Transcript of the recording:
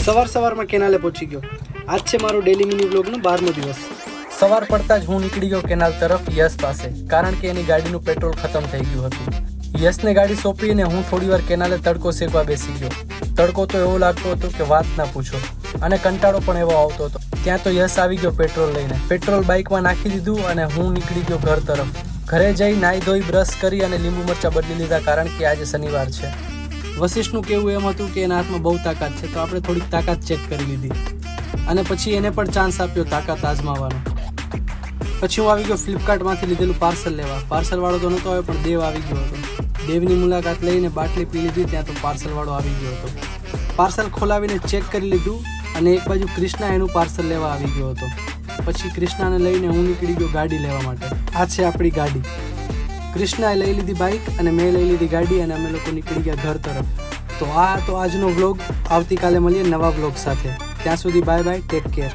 સવારમાં કેનાલે પહોંચી ગયો. આજ છે મારો ડેલી મિની વ્લોગનો 12મો દિવસ. સવાર પડતા જ હું નીકળી ગયો કેનાલ તરફ યશ પાસે, કારણ કે એની ગાડીનું પેટ્રોલ ખતમ થઈ ગયું હતું. યશને ગાડી સોંપીને હું થોડીવાર કેનાલે તડકો શેકવા બેસી ગયો. તડકો તો એવો લાગતો હતો કે વાત ના પૂછો, અને કંટાળો પણ એવો આવતો હતો. ત્યાં તો યશ આવી ગયો પેટ્રોલ લઈને. પેટ્રોલ બાઇકમાં નાખી દીધું અને હું નીકળી ગયો ઘર તરફ. ઘરે જઈ નાહી ધોઈ બ્રશ કરી અને લીંબુ મરચાં બદલી લીધા, કારણ કે આજે શનિવાર છે. વશિષ્ઠનું કહેવું એમ હતું કે એના હાથમાં બહુ તાકાત છે, તો આપણે થોડીક તાકાત ચેક કરી લીધી અને પછી એને પણ ચાન્સ આપ્યો તાકાત આજમાવાનો. પછી હું આવી ગયો ફ્લિપકાર્ટમાંથી લીધેલું પાર્સલ લેવા. પાર્સલવાળો તો નહોતો આવ્યો, પણ દેવ આવી ગયો હતો. દેવની મુલાકાત લઈને બાટલી પી લીધી, ત્યાં તો પાર્સલવાળો આવી ગયો હતો. પાર્સલ ખોલાવીને ચેક કરી લીધું અને એક બાજુ ક્રિષ્ના એનું પાર્સલ લેવા આવી ગયો હતો. પછી ક્રિષ્નાને લઈને હું નીકળી ગયો ગાડી લેવા માટે. આ છે આપણી ગાડી. ક્રિષ્નાએ લઈ લીધી બાઇક અને મેં લઈ લીધી ગાડી, અને અમે લોકો નીકળી ગયા ઘર તરફ. તો આ તો આજનો વ્લોગ. આવતીકાલે મળીએ નવા વ્લોગ સાથે. ત્યાં સુધી બાય બાય, ટેક કેર.